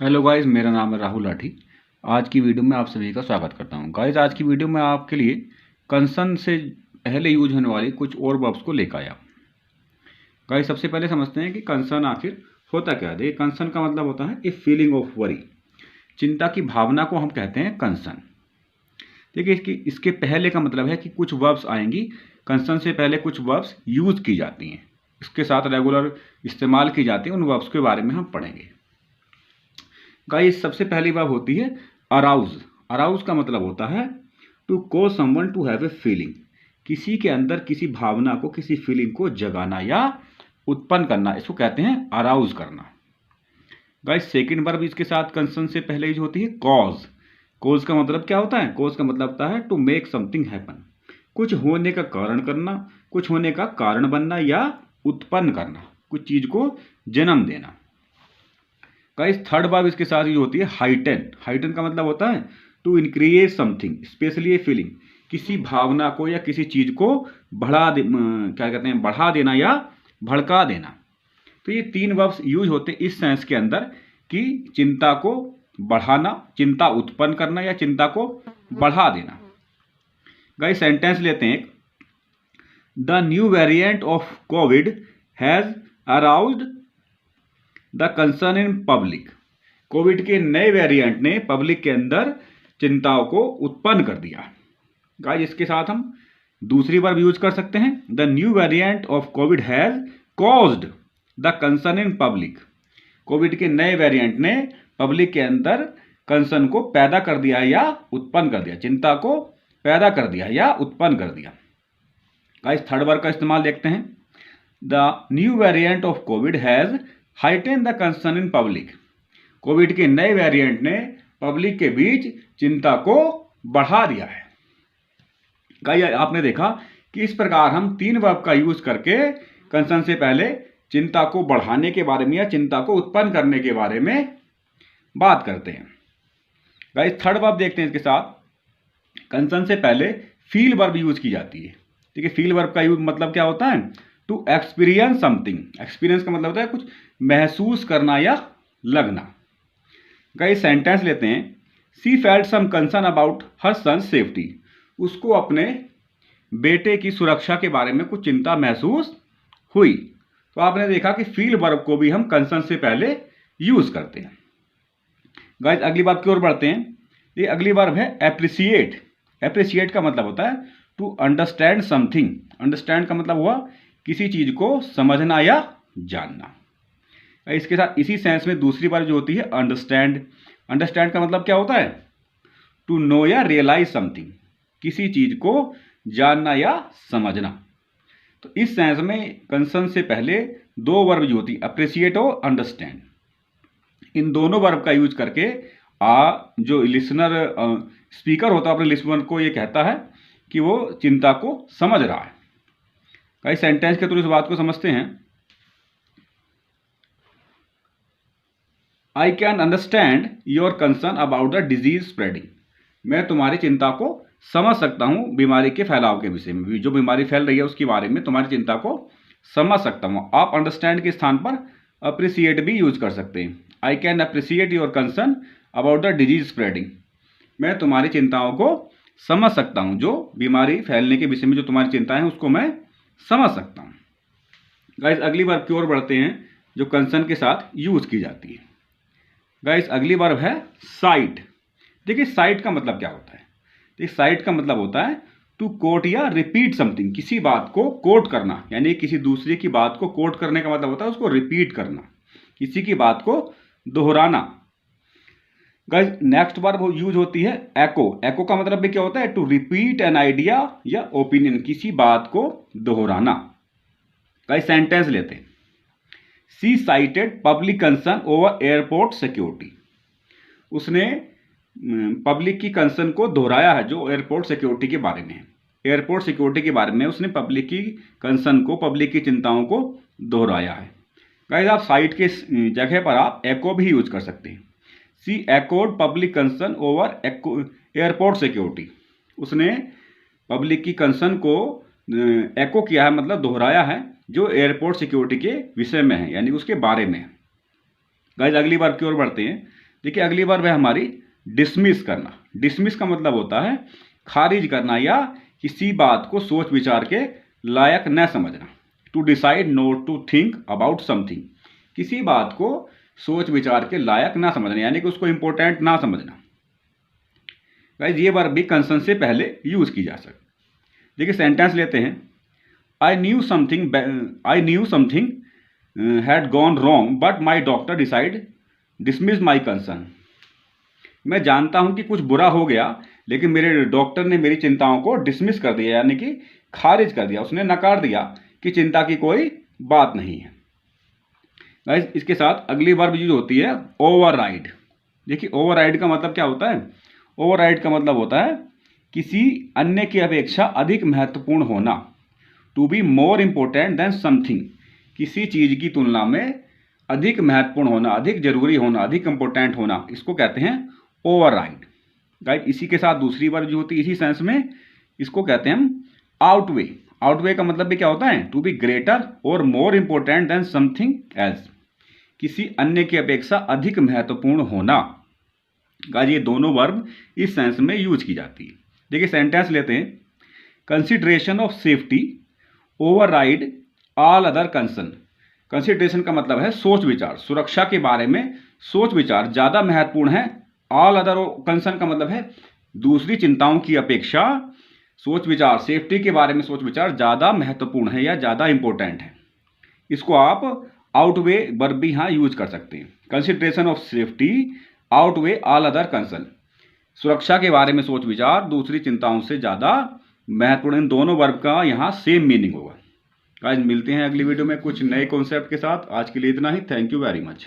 Hello guys, मेरा नाम है राहुल लाठी। आज की वीडियो में आप सभी का स्वागत करता हूं। गाइस, आज की वीडियो में आपके लिए कंसन से पहले यूज होने वाली कुछ और वर्ब्स को लेकर आया। गाइस, सबसे पहले समझते हैं कि कंसन आखिर होता क्या है। देखिए, कंसन का मतलब होता है ए फीलिंग ऑफ वरी। चिंता की भावना को हम कहते हैं कंसन। देखिए, इसके पहले का मतलब है कि कुछ वर्ब्स आएंगी। कंसन से पहले कुछ वर्ब्स यूज की जाती हैं, इसके साथ रेगुलर इस्तेमाल की जाती हैं। उन वर्ब्स के बारे में हम पढ़ेंगे। गाइस, सबसे पहली बात होती है अराउज। अराउज का मतलब होता है to cause someone to have a feeling. किसी के अंदर किसी भावना को, किसी फीलिंग को जगाना या उत्पन्न करना, इसको कहते हैं अराउज करना। गाइस, सेकंड वर्ब इसके साथ कंसन से पहले यूज होती है कॉज। कॉज का मतलब क्या होता है? कॉज का मतलब होता है टू मेक समथिंग हैपन। कुछ होने का कारण करना, कुछ होने का कारण बनना या उत्पन्न करना, कुछ चीज को जन्म देना। गाइस, थर्ड वर्ब इसके साथ यूज होती है हाइटन। हाइटन का मतलब होता है to increase something, especially a feeling. किसी भावना को या किसी चीज को क्या कहते हैं, बढ़ा देना या भड़का देना। तो ये तीन वर्ब्स यूज होते हैं इस सेंस के अंदर कि चिंता को बढ़ाना, चिंता उत्पन्न करना या चिंता को बढ़ा देना। गाइस, सेंटेंस लेते हैं। The new variant of COVID has aroused the concern in public. COVID के नए वेरिएंट ने पब्लिक के अंदर चिंताओं को उत्पन्न कर दिया। गाइस, इसके साथ हम दूसरी बार यूज कर सकते हैं। The new variant of COVID has caused the concern in public. COVID के नए वेरिएंट ने पब्लिक के अंदर कंसर्न को पैदा कर दिया या उत्पन्न कर दिया, चिंता को पैदा कर दिया या उत्पन्न कर दिया। गाइस, थर्ड वर्ड का इस्तेमाल देखते हैं। The new variant of COVID has heighten the concern in public. COVID के नए वेरिएंट ने पब्लिक के बीच चिंता को बढ़ा दिया है। गाइस, आपने देखा कि इस प्रकार हम तीन वर्ब का यूज करके कंसर्न से पहले चिंता को बढ़ाने के बारे में या चिंता को उत्पन्न करने के बारे में बात करते हैं। गाइस, थर्ड वर्ब देखते हैं। इसके साथ कंसर्न से पहले फील वर्ब यूज की जाती है। ठीक है, फील वर्ब का यूज मतलब क्या होता है? To experience something. एक्सपीरियंस का मतलब होता है कुछ महसूस करना या लगना। गाइस, सेंटेंस लेते हैं। She felt some concern about her son safety. उसको अपने बेटे की सुरक्षा के बारे में कुछ चिंता महसूस हुई। तो आपने देखा कि फील वर्ब को भी हम कंसर्न से पहले यूज करते हैं। गाइस, अगली बात की ओर बढ़ते हैं। ये अगली वर्ब है एप्रिसिएट। एप्रिसिएट का मतलब होता है टू अंडरस्टैंड समथिंग। अंडरस्टैंड का मतलब हुआ किसी चीज को समझना या जानना। इसके साथ इसी सेंस में दूसरी बार जो होती है अंडरस्टैंड। अंडरस्टैंड का मतलब क्या होता है? टू नो या रियलाइज समथिंग। किसी चीज को जानना या समझना। तो इस सेंस में कंसर्न से पहले दो वर्ब जो होती है अप्रिसिएट और अंडरस्टैंड। इन दोनों वर्ब का यूज करके जो लिसनर स्पीकर होता है अपने लिसनर को ये कहता है कि वो चिंता को समझ रहा है। कई सेंटेंस के थ्रू इस बात को समझते हैं। I can understand your concern about the disease spreading. मैं तुम्हारी चिंता को समझ सकता हूं बीमारी के फैलाव के विषय में। जो बीमारी फैल रही है उसके बारे में तुम्हारी चिंता को समझ सकता हूं। आप अंडरस्टैंड के स्थान पर अप्रिसिएट भी यूज कर सकते हैं। I can appreciate your concern about the disease spreading. मैं तुम्हारी चिंताओं को समझ सकता हूं, जो बीमारी फैलने के विषय में जो तुम्हारी चिंता है उसको मैं समझ सकता हूं। गाइस, अगली वर्ब की ओर बढ़ते हैं जो कंसर्न के साथ यूज की जाती है। गाइस, अगली वर्ब है साइट। देखिए, साइट का मतलब क्या होता है? देखिए, साइट का मतलब होता है टू कोट या रिपीट समथिंग। किसी बात को कोट करना, यानी किसी दूसरे की बात को कोट करने का मतलब होता है उसको रिपीट करना, किसी की बात को दोहराना। गाइस, नेक्स्ट वर्ब यूज होती है एको। एको का मतलब भी क्या होता है? टू रिपीट एन आइडिया या ओपिनियन। किसी बात को दोहराना। गाइस, सेंटेंस लेते हैं। She cited public concern over airport security. उसने पब्लिक की कंसर्न को दोहराया है जो एयरपोर्ट सिक्योरिटी के बारे में है। एयरपोर्ट सिक्योरिटी के बारे में उसने पब्लिक की कंसर्न को, पब्लिक की चिंताओं को दोहराया है। गाइस, आप साइट के जगह पर आप एको भी यूज कर सकते हैं। She echoed public concern over airport security. उसने पब्लिक की कंसर्न को एको किया है, मतलब दोहराया है, जो एयरपोर्ट सिक्योरिटी के विषय में है, यानी उसके बारे में है। गाइस, अगली बार की ओर बढ़ते हैं। देखिए अगली वर्ब है हमारी डिसमिस करना। डिसमिस का मतलब होता है खारिज करना या किसी बात को सोच विचार के लायक न समझना। To decide not to think about something, किसी बात को सोच विचार के लायक ना समझना, यानी कि उसको इंपॉर्टेंट ना समझना। गाइस ये वर्ब भी कंसन से पहले यूज की जा सकती। देखिए सेंटेंस लेते हैं। I knew something had gone wrong but my doctor decide dismiss my concern. मैं जानता हूं कि कुछ बुरा हो गया, लेकिन मेरे डॉक्टर ने मेरी चिंताओं को डिसमिस कर दिया, यानी कि खारिज कर दिया, उसने नकार दिया कि चिंता की कोई बात नहीं है। गाइस इसके साथ अगली वर्ब यूज होती है ओवरराइड। देखिए ओवरराइड का मतलब क्या होता है? ओवरराइड का मतलब होता है किसी अन्य की अपेक्षा अधिक महत्वपूर्ण होना। To be more important than something, किसी चीज की तुलना में अधिक महत्वपूर्ण होना, अधिक जरूरी होना, अधिक इंपॉर्टेंट होना, इसको कहते हैं ओवरराइड। गाइस इसी के साथ दूसरी वर्ब जो होती है इसी सेंस में, इसको कहते हैं हम आउटवे। आउटवे का मतलब भी क्या होता है? टू बी ग्रेटर और more important than something else, किसी अन्य की अपेक्षा अधिक महत्वपूर्ण होना। गाइस ये दोनों वर्ब इस सेंस में यूज की जाती है। देखिए सेंटेंस लेते हैं। Consideration of safety override all other concern. Consideration का मतलब है सोच विचार, सुरक्षा के बारे में सोच विचार ज्यादा महत्वपूर्ण है। ऑल अदर कंसर्न का मतलब है दूसरी चिंताओं की अपेक्षा सोच विचार, सेफ्टी के बारे में सोच विचार ज्यादा महत्वपूर्ण है या ज्यादा इंपॉर्टेंट है। इसको आप आउटवे वर्ब भी यहां यूज कर सकते हैं। Consideration of safety outweigh all other concern, सुरक्षा के बारे में सोच विचार दूसरी चिंताओं से ज्यादा महत्वपूर्ण। इन दोनों वर्ब का यहां सेम मीनिंग होगा। आज मिलते हैं अगली वीडियो में कुछ नए कॉन्सेप्ट के साथ। आज के लिए इतना ही। Thank you very much.